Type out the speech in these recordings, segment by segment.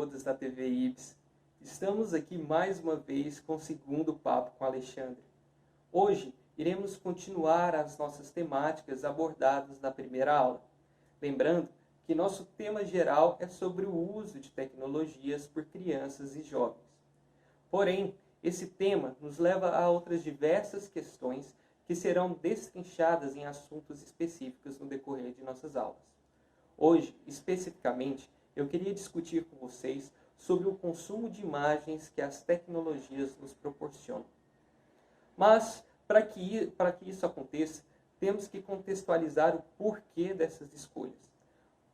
todos da TV IBS. Estamos aqui mais uma vez com o segundo papo com Alexandre. Hoje iremos continuar as nossas temáticas abordadas na primeira aula. Lembrando que nosso tema geral é sobre o uso de tecnologias por crianças e jovens. Porém, esse tema nos leva a outras diversas questões que serão destrinchadas em assuntos específicos no decorrer de nossas aulas. Hoje, especificamente, eu queria discutir com vocês sobre o consumo de imagens que as tecnologias nos proporcionam. Mas, para que isso aconteça, temos que contextualizar o porquê dessas escolhas.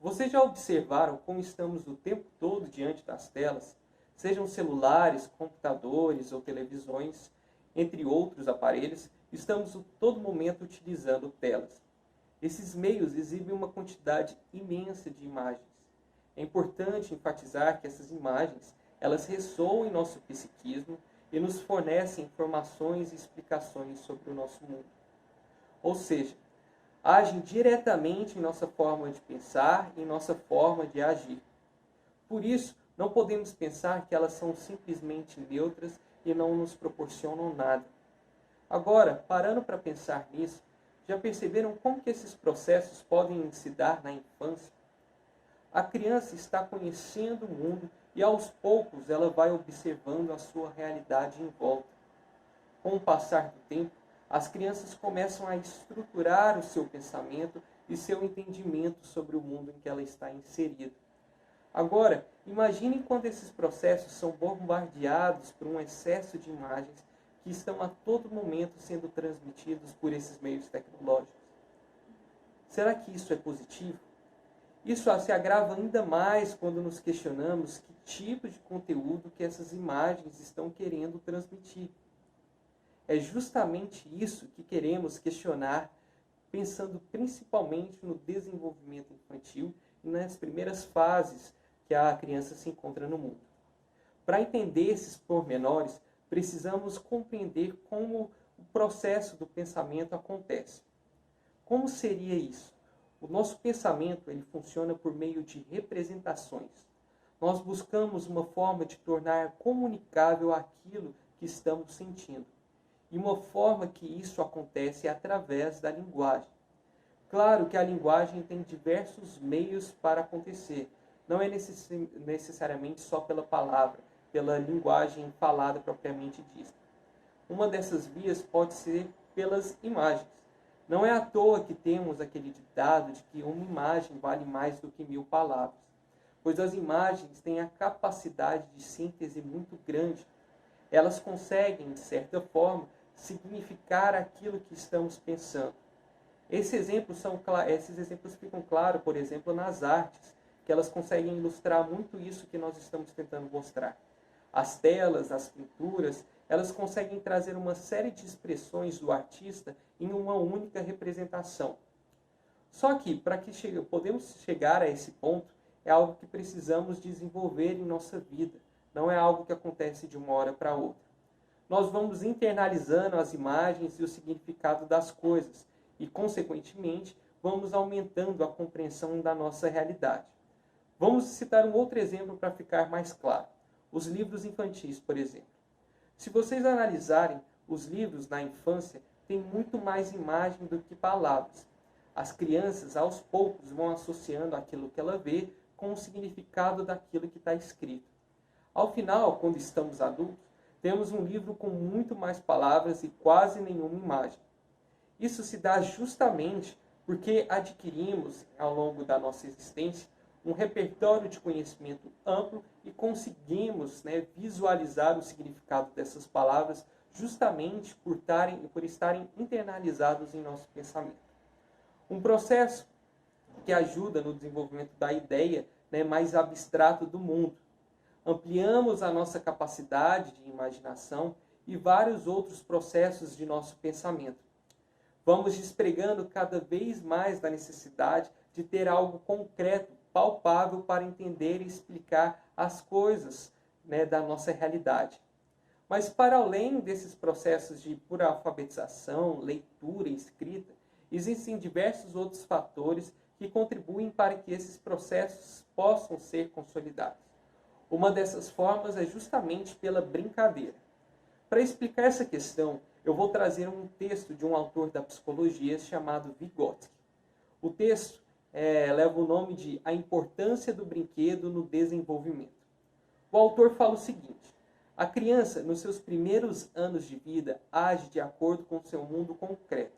Vocês já observaram como estamos o tempo todo diante das telas, sejam celulares, computadores ou televisões, entre outros aparelhos, estamos a todo momento utilizando telas. Esses meios exibem uma quantidade imensa de imagens. É importante enfatizar que essas imagens, elas ressoam em nosso psiquismo e nos fornecem informações e explicações sobre o nosso mundo. Ou seja, agem diretamente em nossa forma de pensar e em nossa forma de agir. Por isso, não podemos pensar que elas são simplesmente neutras e não nos proporcionam nada. Agora, parando para pensar nisso, já perceberam como que esses processos podem se dar na infância? A criança está conhecendo o mundo e aos poucos ela vai observando a sua realidade em volta. Com o passar do tempo, as crianças começam a estruturar o seu pensamento e seu entendimento sobre o mundo em que ela está inserida. Agora, imaginem quando esses processos são bombardeados por um excesso de imagens que estão a todo momento sendo transmitidos por esses meios tecnológicos. Será que isso é positivo? Isso se agrava ainda mais quando nos questionamos que tipo de conteúdo que essas imagens estão querendo transmitir. É justamente isso que queremos questionar, pensando principalmente no desenvolvimento infantil e nas primeiras fases que a criança se encontra no mundo. Para entender esses pormenores, precisamos compreender como o processo do pensamento acontece. Como seria isso? O nosso pensamento ele funciona por meio de representações. Nós buscamos uma forma de tornar comunicável aquilo que estamos sentindo. E uma forma que isso acontece é através da linguagem. Claro que a linguagem tem diversos meios para acontecer. Não é necessariamente só pela palavra, pela linguagem falada propriamente dita. Uma dessas vias pode ser pelas imagens. Não é à toa que temos aquele ditado de que uma imagem vale mais do que 1000 palavras, pois as imagens têm a capacidade de síntese muito grande. Elas conseguem, de certa forma, significar aquilo que estamos pensando. Esses exemplos ficam claros, por exemplo, nas artes, que elas conseguem ilustrar muito isso que nós estamos tentando mostrar. As telas, as pinturas, elas conseguem trazer uma série de expressões do artista em uma única representação. Só que, para que podemos chegar a esse ponto, é algo que precisamos desenvolver em nossa vida. Não é algo que acontece de uma hora para outra. Nós vamos internalizando as imagens e o significado das coisas e, consequentemente, vamos aumentando a compreensão da nossa realidade. Vamos citar um outro exemplo para ficar mais claro. Os livros infantis, por exemplo. Se vocês analisarem, os livros na infância têm muito mais imagem do que palavras. As crianças, aos poucos, vão associando aquilo que ela vê com o significado daquilo que está escrito. Ao final, quando estamos adultos, temos um livro com muito mais palavras e quase nenhuma imagem. Isso se dá justamente porque adquirimos, ao longo da nossa existência, um repertório de conhecimento amplo e conseguimos visualizar o significado dessas palavras justamente por estarem internalizados em nosso pensamento. Um processo que ajuda no desenvolvimento da ideia mais abstrata do mundo. Ampliamos a nossa capacidade de imaginação e vários outros processos de nosso pensamento. Vamos despregando cada vez mais da necessidade de ter algo concreto, palpável para entender e explicar as coisas da nossa realidade. Mas para além desses processos de pura alfabetização, leitura e escrita, existem diversos outros fatores que contribuem para que esses processos possam ser consolidados. Uma dessas formas é justamente pela brincadeira. Para explicar essa questão, eu vou trazer um texto de um autor da psicologia chamado Vygotsky. O texto leva o nome de A Importância do Brinquedo no Desenvolvimento. O autor fala o seguinte: a criança, nos seus primeiros anos de vida, age de acordo com o seu mundo concreto.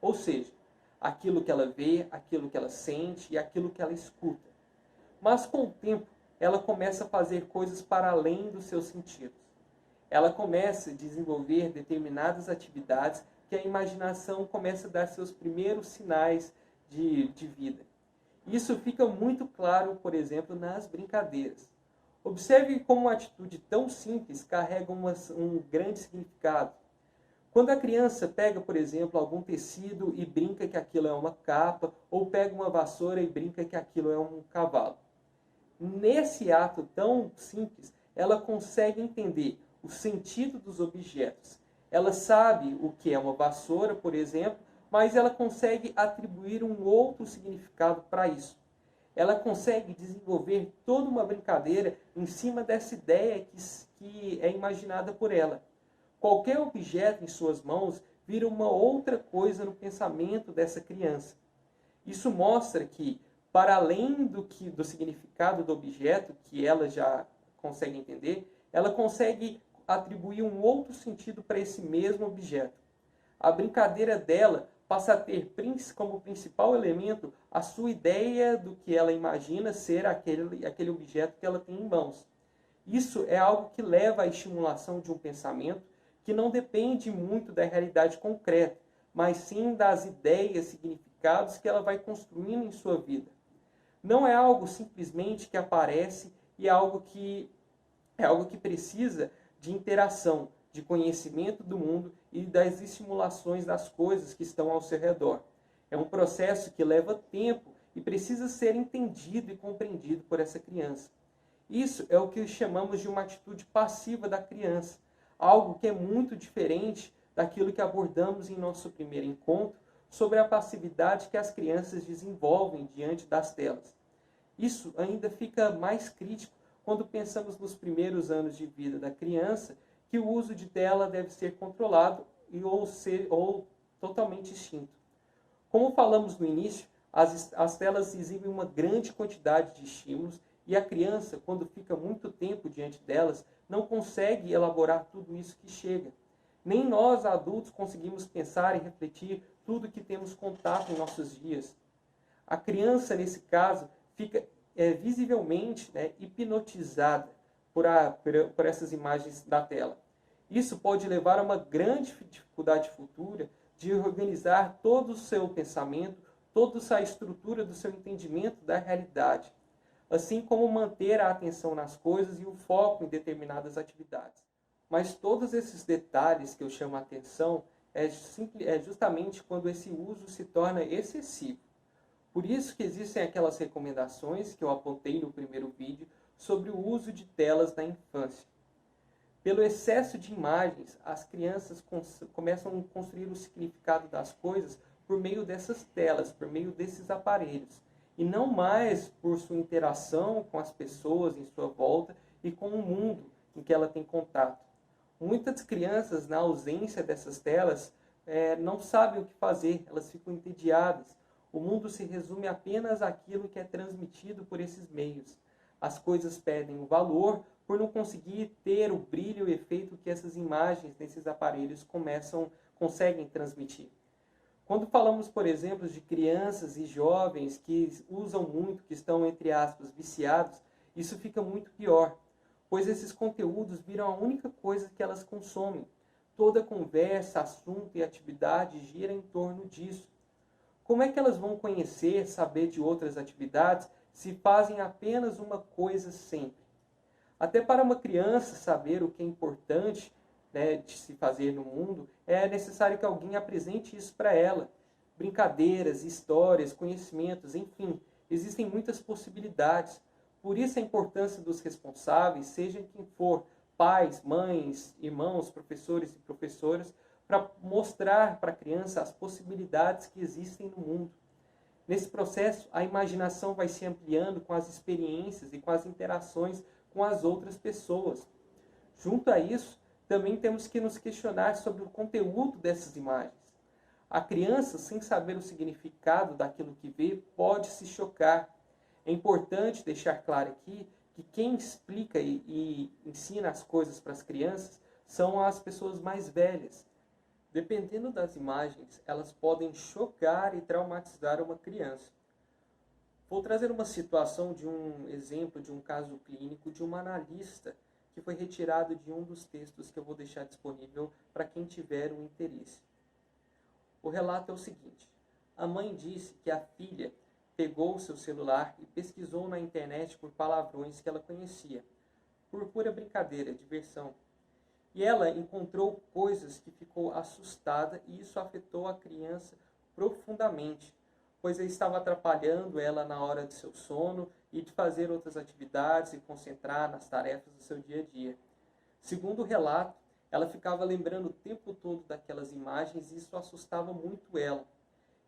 Ou seja, aquilo que ela vê, aquilo que ela sente e aquilo que ela escuta. Mas com o tempo, ela começa a fazer coisas para além dos seus sentidos. Ela começa a desenvolver determinadas atividades que a imaginação começa a dar seus primeiros sinais de vida. Isso fica muito claro, por exemplo, nas brincadeiras. Observe como uma atitude tão simples carrega um grande significado. Quando a criança pega, por exemplo, algum tecido e brinca que aquilo é uma capa, ou pega uma vassoura e brinca que aquilo é um cavalo. Nesse ato tão simples, ela consegue entender o sentido dos objetos. Ela sabe o que é uma vassoura, por exemplo, mas ela consegue atribuir um outro significado para isso. Ela consegue desenvolver toda uma brincadeira em cima dessa ideia que é imaginada por ela. Qualquer objeto em suas mãos vira uma outra coisa no pensamento dessa criança. Isso mostra que, para além do significado do objeto, que ela já consegue entender, ela consegue atribuir um outro sentido para esse mesmo objeto. A brincadeira dela passa a ter como principal elemento a sua ideia do que ela imagina ser aquele objeto que ela tem em mãos. Isso é algo que leva à estimulação de um pensamento que não depende muito da realidade concreta, mas sim das ideias, significados que ela vai construindo em sua vida. Não é algo simplesmente que aparece e é algo que precisa de interação, de conhecimento do mundo e das estimulações das coisas que estão ao seu redor. É um processo que leva tempo e precisa ser entendido e compreendido por essa criança. Isso é o que chamamos de uma atitude passiva da criança, algo que é muito diferente daquilo que abordamos em nosso primeiro encontro sobre a passividade que as crianças desenvolvem diante das telas. Isso ainda fica mais crítico quando pensamos nos primeiros anos de vida da criança, que o uso de tela deve ser controlado ou totalmente extinto. Como falamos no início, as telas exibem uma grande quantidade de estímulos e a criança, quando fica muito tempo diante delas, não consegue elaborar tudo isso que chega. Nem nós, adultos, conseguimos pensar e refletir tudo que temos contato em nossos dias. A criança, nesse caso, fica visivelmente hipnotizada por essas imagens da tela. Isso pode levar a uma grande dificuldade futura de organizar todo o seu pensamento, toda a estrutura do seu entendimento da realidade, assim como manter a atenção nas coisas e o foco em determinadas atividades. Mas todos esses detalhes que eu chamo a atenção é justamente quando esse uso se torna excessivo. Por isso que existem aquelas recomendações que eu apontei no primeiro vídeo sobre o uso de telas na infância. Pelo excesso de imagens, as crianças começam a construir o significado das coisas por meio dessas telas, por meio desses aparelhos, e não mais por sua interação com as pessoas em sua volta e com o mundo em que ela tem contato. Muitas crianças, na ausência dessas telas, não sabem o que fazer, elas ficam entediadas. O mundo se resume apenas àquilo que é transmitido por esses meios. As coisas perdem o valor por não conseguir ter o brilho e o efeito que essas imagens nesses aparelhos conseguem transmitir. Quando falamos, por exemplo, de crianças e jovens que usam muito, que estão, entre aspas, viciados, isso fica muito pior, pois esses conteúdos viram a única coisa que elas consomem. Toda conversa, assunto e atividade gira em torno disso. Como é que elas vão conhecer, saber de outras atividades, se fazem apenas uma coisa sempre? Até para uma criança saber o que é importante de se fazer no mundo, é necessário que alguém apresente isso para ela. Brincadeiras, histórias, conhecimentos, enfim, existem muitas possibilidades. Por isso a importância dos responsáveis, seja quem for, pais, mães, irmãos, professores e professoras, para mostrar para a criança as possibilidades que existem no mundo. Nesse processo, a imaginação vai se ampliando com as experiências e com as interações com as outras pessoas. Junto a isso, também temos que nos questionar sobre o conteúdo dessas imagens. A criança, sem saber o significado daquilo que vê, pode se chocar. É importante deixar claro aqui que quem explica e ensina as coisas para as crianças são as pessoas mais velhas. Dependendo das imagens, elas podem chocar e traumatizar uma criança. Vou trazer uma situação de um exemplo de um caso clínico de uma analista que foi retirado de um dos textos que eu vou deixar disponível para quem tiver um interesse. O relato é o seguinte: a mãe disse que a filha pegou o seu celular e pesquisou na internet por palavrões que ela conhecia, por pura brincadeira, diversão. E ela encontrou coisas que ficou assustada e isso afetou a criança profundamente, pois estava atrapalhando ela na hora de seu sono e de fazer outras atividades e concentrar nas tarefas do seu dia a dia. Segundo o relato, ela ficava lembrando o tempo todo daquelas imagens e isso assustava muito ela.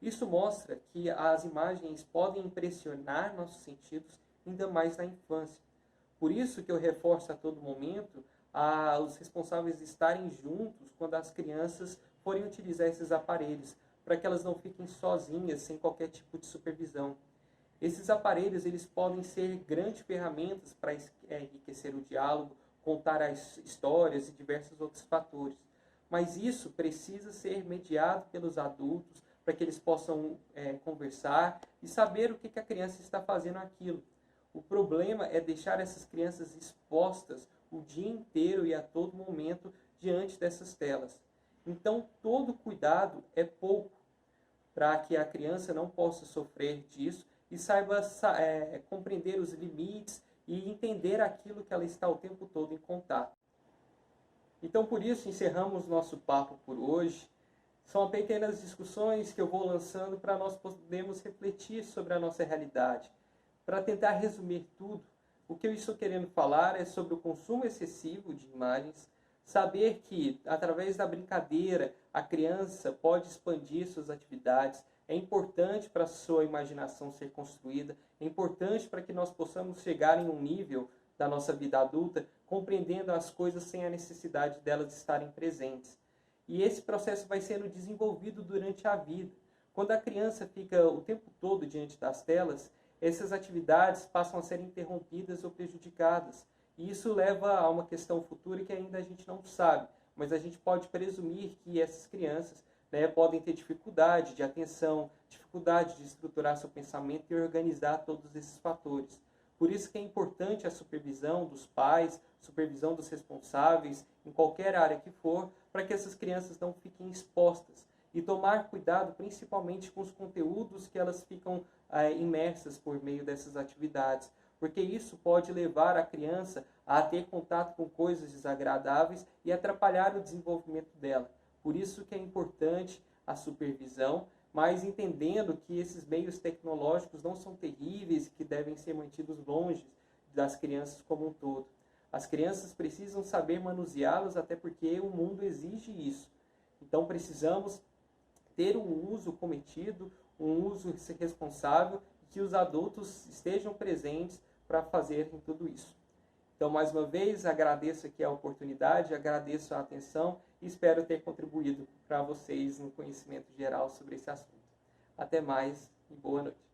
Isso mostra que as imagens podem impressionar nossos sentidos ainda mais na infância. Por isso que eu reforço a todo momento os responsáveis estarem juntos quando as crianças forem utilizar esses aparelhos, para que elas não fiquem sozinhas, sem qualquer tipo de supervisão. Esses aparelhos eles podem ser grandes ferramentas para enriquecer o diálogo, contar as histórias e diversos outros fatores. Mas isso precisa ser mediado pelos adultos, para que eles possam conversar e saber o que a criança está fazendo aquilo. O problema é deixar essas crianças expostas o dia inteiro e a todo momento diante dessas telas. Então, todo cuidado é pouco para que a criança não possa sofrer disso e saiba compreender os limites e entender aquilo que ela está o tempo todo em contato. Então, por isso, encerramos nosso papo por hoje. São pequenas discussões que eu vou lançando para nós podermos refletir sobre a nossa realidade. Para tentar resumir tudo, o que eu estou querendo falar é sobre o consumo excessivo de imagens, saber que, através da brincadeira, a criança pode expandir suas atividades, é importante para a sua imaginação ser construída, é importante para que nós possamos chegar em um nível da nossa vida adulta, compreendendo as coisas sem a necessidade delas estarem presentes. E esse processo vai sendo desenvolvido durante a vida. Quando a criança fica o tempo todo diante das telas, essas atividades passam a ser interrompidas ou prejudicadas. E isso leva a uma questão futura que ainda a gente não sabe, mas a gente pode presumir que essas crianças podem ter dificuldade de atenção, dificuldade de estruturar seu pensamento e organizar todos esses fatores. Por isso que é importante a supervisão dos pais, supervisão dos responsáveis, em qualquer área que for, para que essas crianças não fiquem expostas. E tomar cuidado principalmente com os conteúdos que elas ficam imersas por meio dessas atividades, porque isso pode levar a criança a ter contato com coisas desagradáveis e atrapalhar o desenvolvimento dela. Por isso que é importante a supervisão, mas entendendo que esses meios tecnológicos não são terríveis e que devem ser mantidos longe das crianças como um todo. As crianças precisam saber manuseá-los, até porque o mundo exige isso. Então precisamos ter um uso cometido, um uso responsável, e que os adultos estejam presentes para fazerem tudo isso. Então, mais uma vez, agradeço aqui a oportunidade, agradeço a atenção e espero ter contribuído para vocês no conhecimento geral sobre esse assunto. Até mais e boa noite.